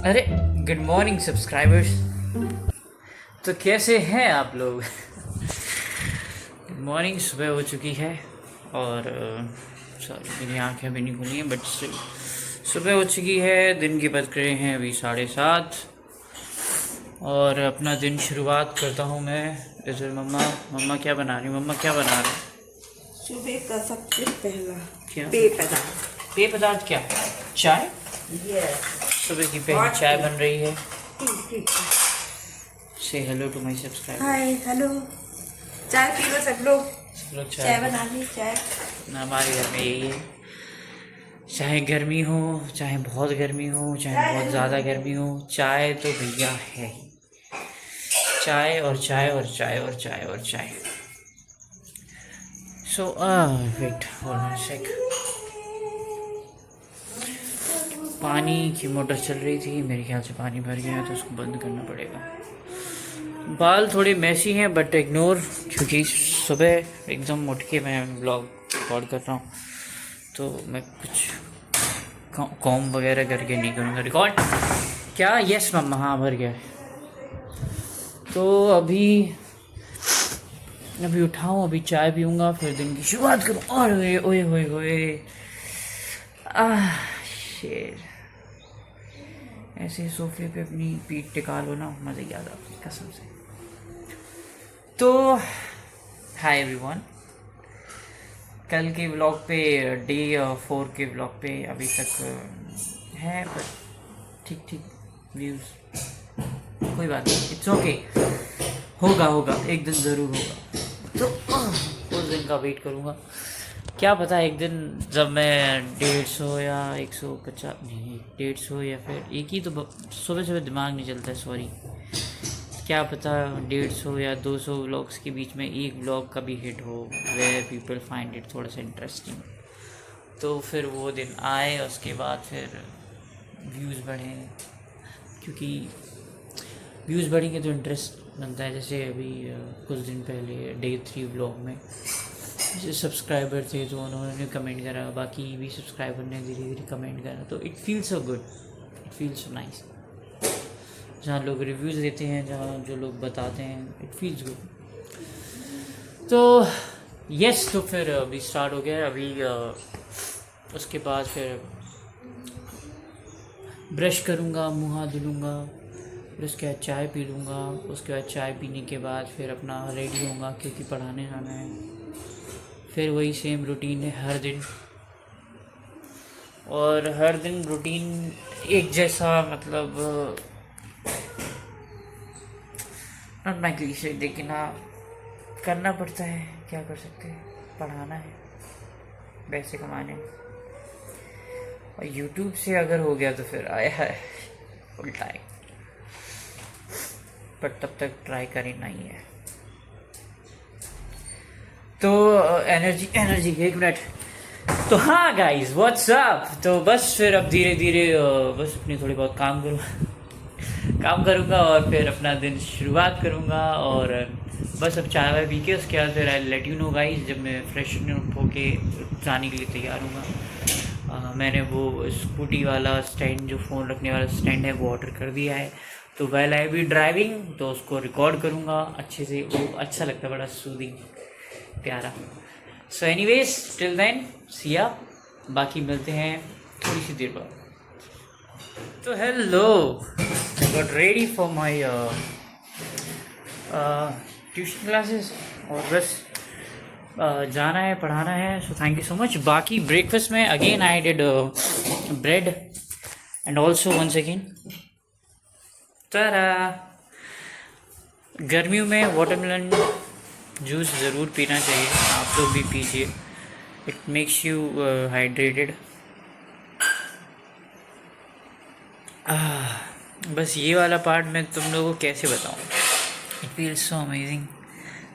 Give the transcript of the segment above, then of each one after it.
अरे good morning subscribers. तो कैसे हैं आप लोग? गुड मॉर्निंग, सुबह हो चुकी है और सॉरी मेरी आँखें अभी नहीं खुली हैं, बट सुबह हो चुकी है। दिन की बज रहे हैं अभी 7:30 और अपना दिन शुरुआत करता हूँ मैं। इधर मम्मा क्या बना रही? मम्मा क्या बना रही? सुबह का सबसे पहला क्या पेय पदार्थ। पेय पदार्थ? क्या? चाय? यस। सुबह की पहली चाय बन रही है। ठीक। Say hello to my subscriber. Hi hello. चाय पी लो सब लोग। चाय बना ली चाय। ना, हमारे घर में यही है, चाहे गर्मी हो, चाहे बहुत गर्मी हो, चाहे बहुत ज़्यादा गर्मी हो, चाय तो भैया है ही। चाय और चाय और चाय और चाय और चाय। सो वेट होल्ड ऑन सेक। पानी की मोटर चल रही थी, मेरे ख्याल से पानी भर गया है तो उसको बंद करना पड़ेगा। बाल थोड़े मैसी हैं बट इग्नोर, क्योंकि सुबह एकदम उठ के मैं ब्लॉग रिकॉर्ड कर रहा हूँ तो मैं कुछ कॉम वगैरह करके नहीं करूँगा रिकॉर्ड। क्या? यस मम्मा, हाँ भर गया है। तो अभी उठाऊँ, अभी चाय पीऊँगा, फिर दिन की शुरुआत करूँ। और ओए होए होए, शेर। ऐसे सोफे पे अपनी पीठ टिका लो ना, मज़े ही आता है कसम से। तो हाय एवरीवन, कल के व्लॉग पे, डे 4 के व्लॉग पे अभी तक है पर ठीक व्यूज़, कोई बात नहीं, इट्स ओके। होगा एक दिन ज़रूर होगा, तो उस दिन का वेट करूँगा। क्या पता एक दिन जब मैं 150 या 150 नहीं 150 या फिर एक ही, तो सुबह दिमाग नहीं चलता है, सॉरी। क्या पता 150 या 200 व्लॉग्स के बीच में एक व्लॉग का भी हिट हो, वेयर पीपल फाइंड इट थोड़ा सा इंटरेस्टिंग, तो फिर वो दिन आए, उसके बाद फिर व्यूज़ बढ़ें, क्योंकि व्यूज़ बढ़ेंगे तो इंटरेस्ट बनता है। जैसे अभी कुछ दिन पहले डे 3 व्लॉग में जो सब्सक्राइबर थे तो उन्होंने कमेंट करा, बाकी भी सब्सक्राइबर ने धीरे धीरे कमेंट करा, तो it feels so good, it feels so nice. जहाँ लोग रिव्यूज़ देते हैं, जहाँ जो लोग बताते हैं, इट फील्स गुड। तो यस, तो फिर अभी स्टार्ट हो गया। अभी उसके बाद फिर ब्रश करूँगा, मुँह हाथ धुलूँगा, फिर उसके बाद चाय पी लूँगा। उसके बाद चाय पीने के बाद फिर अपना रेडी होऊंगा क्योंकि पढ़ाने जाना है। फिर वही सेम रूटीन है हर दिन, और हर दिन रूटीन एक जैसा, मतलब नॉट माई क्लीशे, लेकिन हाँ करना पड़ता है, क्या कर सकते हैं, पढ़ाना है, पैसे कमाने हैं। और यूट्यूब से अगर हो गया तो फिर आया है फुल टाइम, पर तब तक ट्राई करना ही है। तो एनर्जी 1 मिनट। तो हाँ गाइज, व्हाट्स अप। तो बस फिर अब धीरे धीरे बस अपनी थोड़ी बहुत काम करूँगा और फिर अपना दिन शुरुआत करूँगा। और बस अब चाय वाय पी के उसके बाद फिर I let you know guys, जब मैं फ्रेश होके जाने के लिए तैयार हूँगा। मैंने वो स्कूटी वाला स्टैंड, जो फ़ोन रखने वाला स्टैंड है, वो ऑर्डर कर दिया है। तो वेल आई बी ड्राइविंग, तो उसको रिकॉर्ड करूँगा अच्छे से, वो अच्छा लगता है, बड़ा सूदिंग, प्यारा। So anyways, till then see ya, बाकी मिलते हैं थोड़ी सी देर बाद। तो hello, I got ready for my tuition classes, और बस जाना है, पढ़ाना है। So thank you so much. बाकी ब्रेकफास्ट में again I did bread and also once again तारा, गर्मियों में वाटरमेलन जूस ज़रूर पीना चाहिए, आप लोग भी पीजिए, इट मेक्स यू हाइड्रेटेड। बस ये वाला पार्ट मैं तुम लोगों को कैसे बताऊँ, it feels so amazing,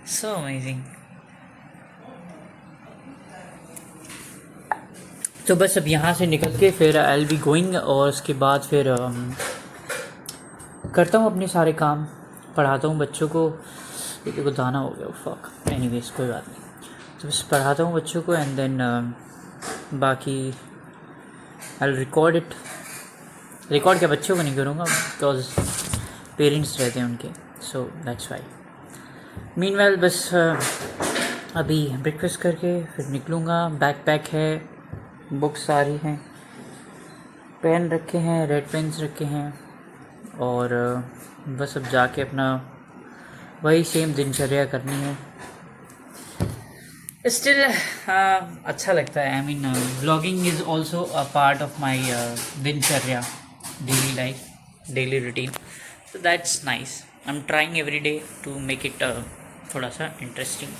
so amazing. तो बस अब यहाँ से निकल के फिर आई विल बी गोइंग, और उसके बाद फिर करता हूँ अपने सारे काम, पढ़ाता हूँ बच्चों को। देखो दाना हो गया, फक, एनीवेज कोई बात नहीं। तो बस पढ़ाता हूँ बच्चों को एंड देन बाकी I will record it record क्या बच्चों को नहीं करूँगा बिकॉज पेरेंट्स रहते हैं उनके, सो दैट्स वाई। मीनवाइल बस अभी ब्रेकफास्ट करके फिर निकलूँगा। बैक पैक है, बुक्स सारी हैं, पेन रखे हैं, रेड पेन्स रखे हैं, और बस अब जाके अपना वही सेम दिनचर्या करनी है। स्टिल अच्छा लगता है। I mean vlogging is also a part of my दिनचर्या, daily life, daily routine, so that's nice. I'm trying every day to make it थोड़ा सा इंटरेस्टिंग।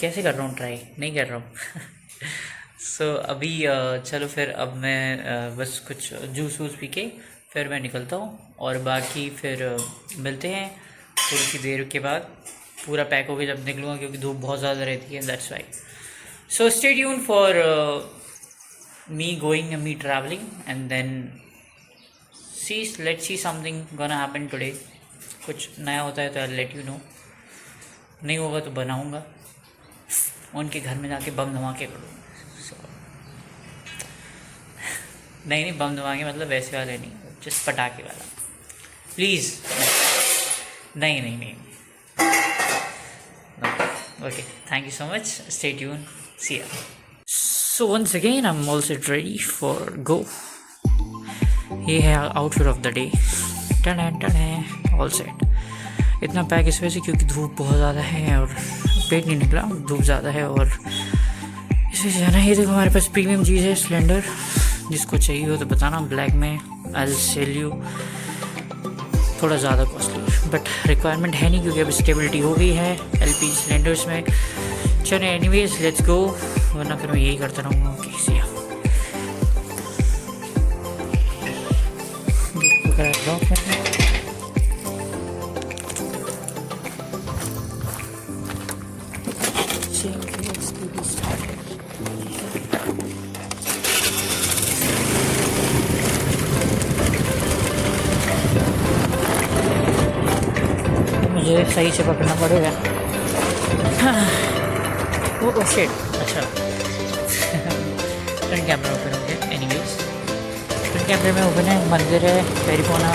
कैसे कर रहा हूँ ट्राई, नहीं कर रहा हूँ। सो अभी चलो फिर अब मैं बस कुछ जूस वूस पी के फिर मैं निकलता हूँ, और बाकी फिर मिलते हैं थोड़ी सी देर के बाद, पूरा पैक होके जब निकलूँगा, क्योंकि धूप बहुत ज़्यादा रहती है, that's why. So stay tune for me going and me traveling, and then let's see something gonna happen today. कुछ नया होता है तो I'll let you know, नहीं होगा तो बनाऊंगा, उनके घर में जाके बम धमाके करूँगा। नहीं बम धमाके मतलब वैसे वाले नहीं, जस्ट पटाखे वाला, प्लीज़। नहीं okay, thank you so much, stay tune, see ya. So once again I'm also ready for go. ये है outfit of the day, all set. इतना पैक इस वजह से क्योंकि धूप बहुत ज़्यादा है और पेट नहीं निकला, धूप ज़्यादा है और इस वजह से जाना। ये देखो हमारे पास प्रीमियम चीज़ है, सिलेंडर, जिसको चाहिए हो तो बताना, ब्लैक में आई विल सेल यू। थोड़ा ज़्यादा कॉस्टली बट रिक्वायरमेंट है नहीं, क्योंकि अब स्टेबिलिटी हो गई है LPG सिलेंडर्स में। चलो एनीवेज लेट्स गो, वरना फिर मैं यही करता रहूँगा। ओके सी या। मुझे सही से पकड़ना पड़ेगा। ओ शिट, अच्छा। फ्रंट कैमरा ओपन हो गया। एनीवेज फ्रंट कैमरे में ओपन है, मंदिर है, पेरिपोना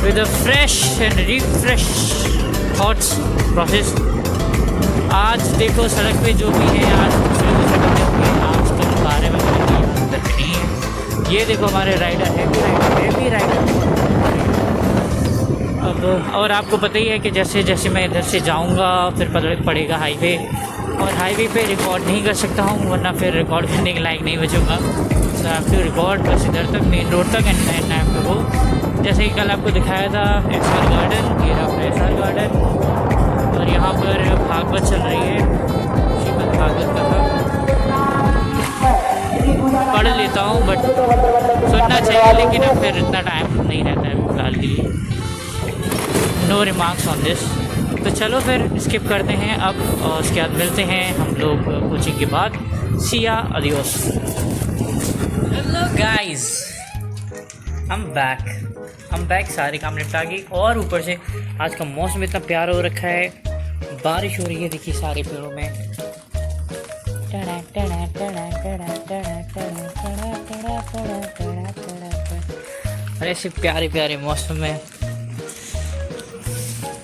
with a fresh and refreshed thoughts process। आज देखो सड़क पे जो भी है, आज आज तक बारे में नहीं है। ये देखो हमारे राइडर हैवी राइडर। अब और आपको पता ही है कि जैसे जैसे मैं इधर से जाऊंगा फिर पड़ेगा हाईवे, और हाईवे पे रिकॉर्ड नहीं कर सकता हूँ, वरना फिर रिकॉर्ड करने के लायक नहीं बचूँगा। So I have to record बस इधर तक, मेन रोड तक, and I have to go. जैसे कि कल आपको दिखाया था एसआर गार्डन, ये रहा एसआर गार्डन, और यहाँ पर भागवत चल रही है, श्रीमद् भागवत कथा पढ़ लेता हूँ, बट सुनना चाहिए, लेकिन अब फिर इतना टाइम नहीं रहता है फिलहाल के लिए। No remarks on this. तो चलो फिर स्किप करते हैं अब, और उसके बाद मिलते हैं हम लोग कोचिंग के बाद। सी या, अडियोस। हेलो गाइस, I'm back, सारे काम निपटा के, और ऊपर से आज का मौसम इतना प्यारा हो रखा है, बारिश हो रही है, देखिए सारे पेड़ों में। और ऐसे प्यारे प्यारे मौसम में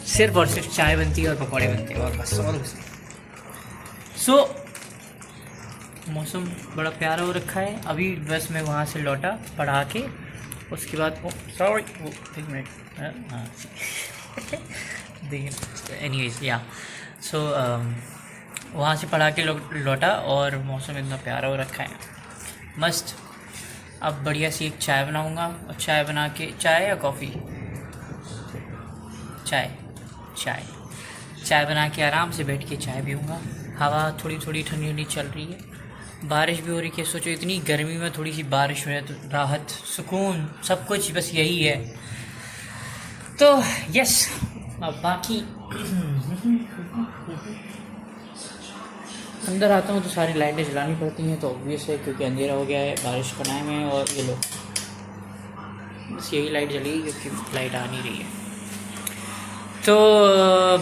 सिर्फ और सिर्फ चाय बनती है और पकौड़े बनते हैं, और बस और कुछ नहीं। सो मौसम बड़ा प्यारा हो रखा है। अभी बस मैं वहाँ से लौटा पढ़ा के, उसके बाद सॉरी एक मिनट, हाँ देखिए एनीवेज या। सो वहाँ से पढ़ा के लौटा, और मौसम इतना प्यारा हो रखा है, मस्त। अब बढ़िया सी एक चाय बनाऊँगा, और चाय बना के, चाय या कॉफ़ी, चाय बना के आराम से बैठ के चाय पीऊँगा। हवा थोड़ी थोड़ी ठंडी ठंडी चल रही है, बारिश भी हो रही है। सोचो इतनी गर्मी में थोड़ी सी बारिश हो रही है तो राहत, सुकून, सब कुछ बस यही है। तो यस, अब बाकी अंदर आता हूँ तो सारी लाइटें जलानी पड़ती हैं, तो ऑब्वियस है क्योंकि अंधेरा हो गया है, बारिश का टाइम है, और ये लो बस यही लाइट जली क्योंकि लाइट आ नहीं रही है। तो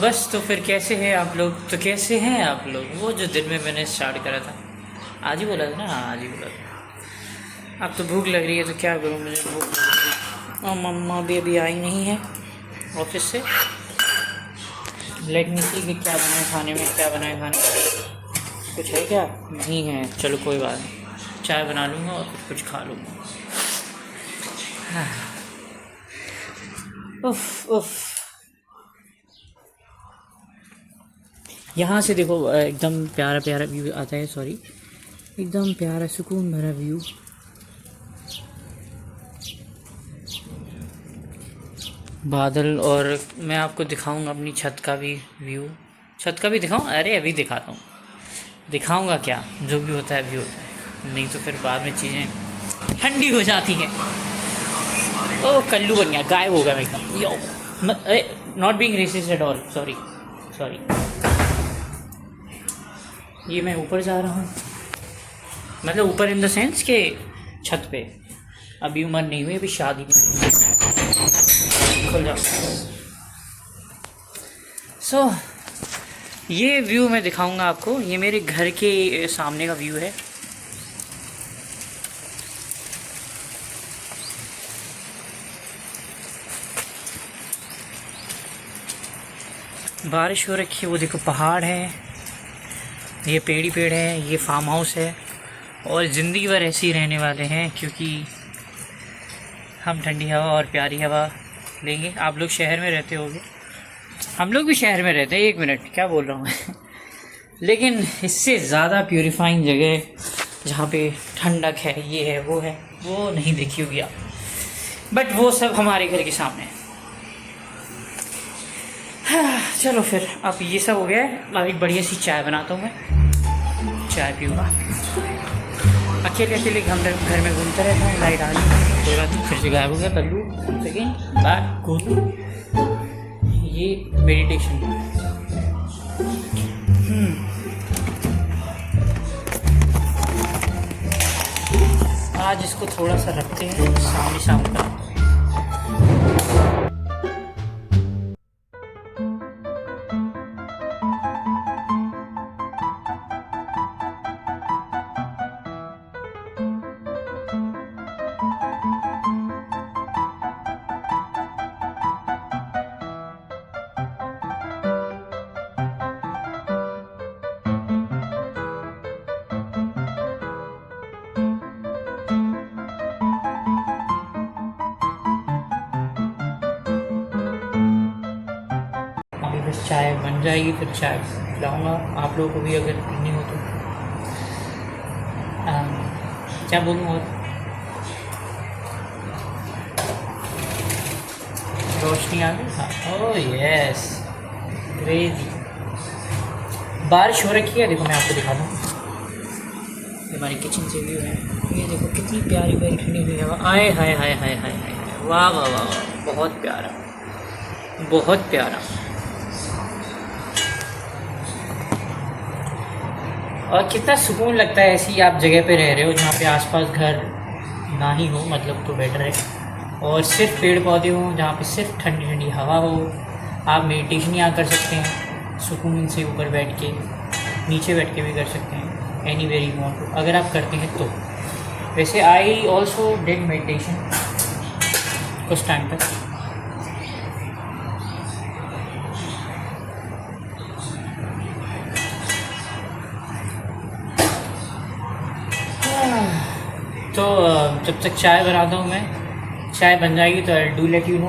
बस, तो फिर कैसे हैं आप लोग, वो जो दिन में मैंने स्टार्ट करा था, आज ही बोला था ना, हाँ आज ही बोला था। अब तो भूख लग रही है तो क्या करूँ, मुझे भूख लग रही है और मम्मा भी अभी आई नहीं है ऑफिस से। लेट मी सी कि क्या बनाए खाने में, क्या बनाए खाने में, कुछ है क्या? नहीं है, चलो कोई बात नहीं, चाय बना लूँगा और कुछ खा लूँगा। हाँ। उफ उफ। यहाँ से देखो एकदम प्यारा प्यारा व्यू आता है, सॉरी एकदम प्यारा सुकून भरा व्यू। बादल, और मैं आपको दिखाऊंगा अपनी छत का भी व्यू। छत का भी दिखाऊं? अरे अभी दिखाता हूँ, दिखाऊंगा क्या, जो भी होता है व्यू होता है, नहीं तो फिर बाद में चीज़ें ठंडी हो जाती हैं। ओ कल्लू बन गया, गायब हो गया मैं एकदम। Yo not being racist at all, sorry sorry. ये मैं ऊपर जा रहा हूँ, मतलब ऊपर इन द सेंस के छत पे। अभी उम्र नहीं हुई, अभी शादी भी खुल जाओ। सो ये व्यू मैं दिखाऊंगा आपको, ये मेरे घर के सामने का व्यू है। बारिश हो रखी है, वो देखो पहाड़ है, ये पेड़ ही पेड़ है, ये फार्म हाउस है और ज़िंदगी भर ऐसे ही रहने वाले हैं क्योंकि हम ठंडी हवा और प्यारी हवा लेंगे। आप लोग शहर में रहते होंगे, हम लोग भी शहर में रहते हैं, एक मिनट क्या बोल रहा हूँ मैं लेकिन इससे ज़्यादा प्यूरिफाइंग जगह जहाँ पे ठंडक है, ये है वो नहीं देखी होगी आप, बट वो सब हमारे घर के सामने है। चलो फिर अब ये सब हो गया है, अब एक बढ़िया सी चाय बनाता हूँ मैं, चाय पीऊँगा। अकेले अकेले घर में घूमता रहता हूँ, लाइट आ रही कोई बात नहीं, फिर से गायब हो गया कल्लू। सेकेंड बैक कूलू, ये मेडिटेशन। आज इसको थोड़ा सा रखते हैं, शाम का। बस चाय बन जाएगी, फिर चाय पिलाऊँगा आप लोगों को भी अगर पीनी हो तो। क्या बोलूँ और, रोशनी आ गई। हाँ ओह यस क्रेजी। बारिश हो रखी है, देखो मैं आपको दिखा दूँ, हमारी किचन से व्यू है, ये देखो कितनी प्यारी प्यारी ठंडी हुई हवा। आए हाय हाय हाय हाय हाय, वाह वाह वाह वाह, बहुत प्यारा बहुत प्यारा। और कितना सुकून लगता है ऐसी आप जगह पे रह रहे हो जहाँ पे आसपास घर ना ही हो, मतलब तो बेटर है, और सिर्फ पेड़ पौधे हों, जहाँ पे सिर्फ ठंडी ठंडी हवा हो। आप मेडिटेशन यहाँ कर सकते हैं सुकून से, ऊपर बैठ के, नीचे बैठ के भी कर सकते हैं, anywhere you want to, अगर आप करते हैं तो। वैसे आई ऑल्सो डिड मेडिटेशन कुछ टाइम तक। तो जब तक चाय बनाता हूँ मैं, चाय बन जाएगी तो I do let you know,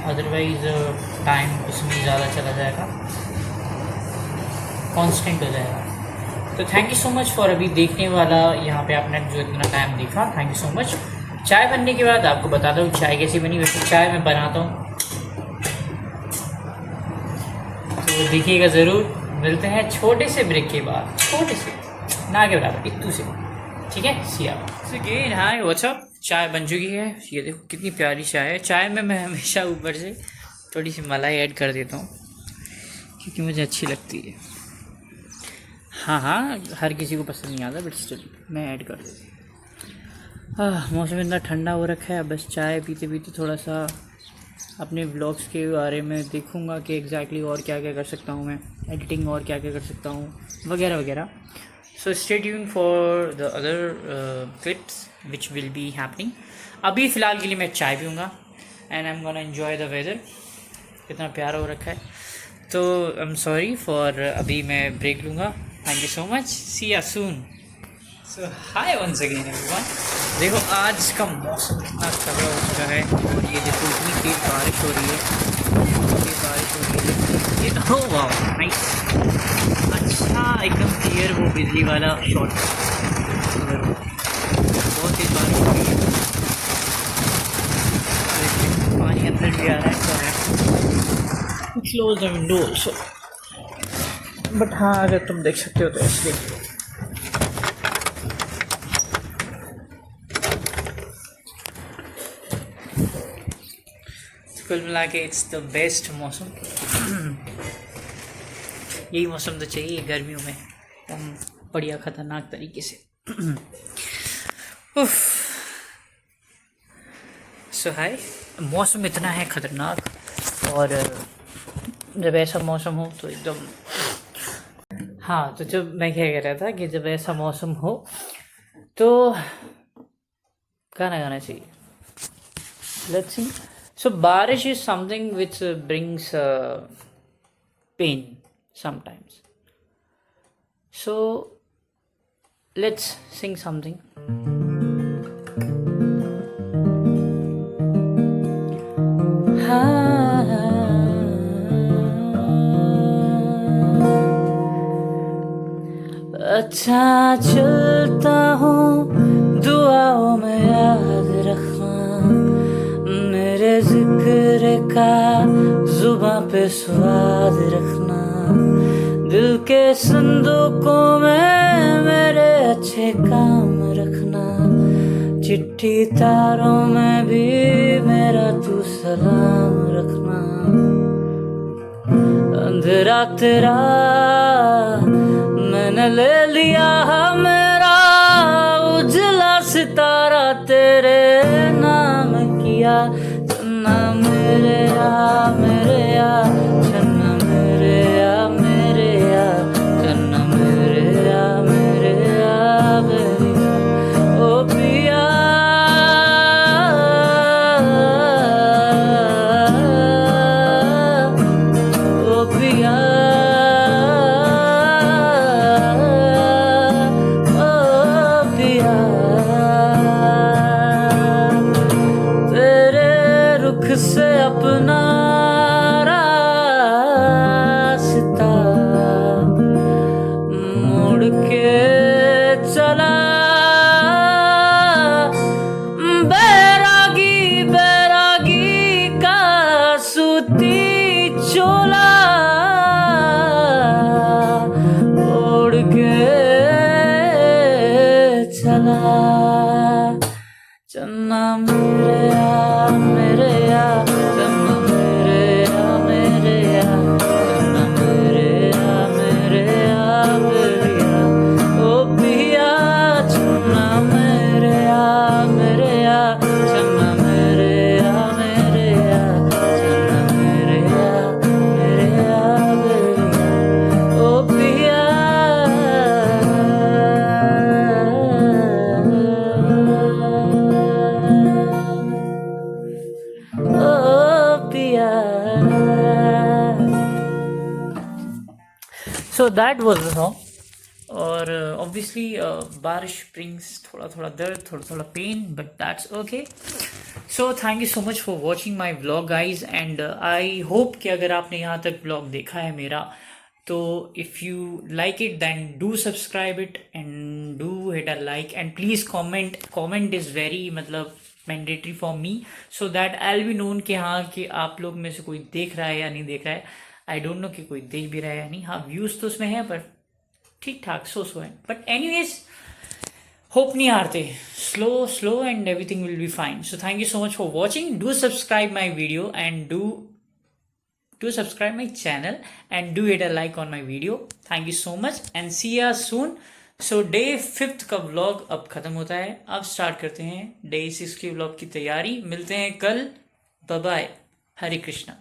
otherwise time उसमें ज़्यादा चला जाएगा, कांस्टेंट हो जाएगा। तो thank you so much for अभी देखने वाला, यहाँ पे आपने जो इतना टाइम देखा, थैंक यू सो मच। चाय बनने के बाद आपको बताता हूँ चाय कैसी बनी। वैसे चाय मैं बनाता हूँ तो देखिएगा ज़रूर। मिलते हैं छोटे से ब्रेक के बाद, छोटे से ना के बराबर, इतू से, ठीक है। सी आप अगेन, हाय व्हाट्सअप। चाय बन चुकी है, ये देखो कितनी प्यारी चाय है। चाय में मैं हमेशा ऊपर से थोड़ी सी मलाई ऐड कर देता हूँ क्योंकि मुझे अच्छी लगती है। हाँ हर किसी को पसंद नहीं आता, बट स्टिल मैं ऐड कर देती हूँ। मौसम इतना ठंडा हो रखा है, बस चाय पीते पीते थोड़ा सा अपने व्लॉग्स के बारे में देखूँगा कि एग्जैक्टली और क्या क्या कर सकता हूँ मैं, एडिटिंग और क्या क्या कर सकता हूँ, वगैरह वगैरह। So stay tuned for the other clips which will be happening. अभी फ़िलहाल के लिए मैं चाय पीऊँगा and I'm gonna enjoy the weather. कितना प्यारा हो रखा है. तो I'm sorry for अभी मैं ब्रेक लूँगा. Thank you so much. See you soon. So hi once again everyone. देखो आज का मौसम कितना तगड़ा हो चुका है और ये देखो इतनी तेज़ बारिश हो रही है. बारिश हो रही है. ये हो वाह नाइस. अच्छा एकदम क्लियर वो बिजली वाला शॉट. बहुत तेज़ बारिश हो रही है. पानी अंदर भी आ रहा है. Close the window also. But हाँ अगर तुम देख सकते हो तो इसलिए कुल मिला के इट्स द बेस्ट मौसम. यही मौसम तो चाहिए गर्मियों में एकदम बढ़िया ख़तरनाक तरीके से. सो हाय. मौसम इतना है ख़तरनाक और जब ऐसा मौसम हो तो एकदम हाँ. तो जब मैं क्या कह रहा था कि जब ऐसा मौसम हो तो गाना गाना चाहिए. Let's see. So barish is something which brings pain sometimes. So let's sing something. अच्छा चलता हूँ दुआओं में याद रखना मेरे जिक्र का जुबां पे स्वाद रखना दिल के संदूकों में मेरे अच्छे काम रखना चिट्ठी तारों में भी मेरा तू सलाम रखना अंधेरा तेरा मैंने ले लिया मेरा उजला सितारा तेरे नाम किया चन्ना मेरे या चन्ना मेरे या चन्ना मेरे या ओ पिया ओ पिया से अपना रास्ता मोड़ के चला बैरागी बैरागी का सूती चोला ओढ़ के चला चन्ना मेरे या चन्ना मेरे या चन्ना मेरे या ओ पिया चन्ना मेरे या चन्ना मेरे या चन्ना मेरे या ओ पिया So that was the song. और obviously बारिश brings थोड़ा थोड़ा दर्द थोड़ा थोड़ा pain but that's okay. So thank you so much for watching my vlog guys and I hope कि अगर आपने यहाँ तक vlog देखा है मेरा तो if you like it then do subscribe it and do hit a like and please comment is very मतलब mandatory for me so that I'll be known कि हाँ कि आप लोग में से कोई देख रहा है या नहीं देख रहा है. आई डोंट नो कि कोई देख भी रहा है या नहीं. हाँ व्यूज़ तो उसमें है पर ठीक ठाक सो है. बट एनीवेज होप नहीं हारते. Slow and everything will be fine. So thank you so much for watching. Do subscribe my video and do subscribe my channel and do hit a like on my video. Thank you so much and see you soon. So day 5 का vlog अब ख़त्म होता है. अब start करते हैं day 6 के vlog की तैयारी. मिलते हैं कल. Bye bye. हरे कृष्णा.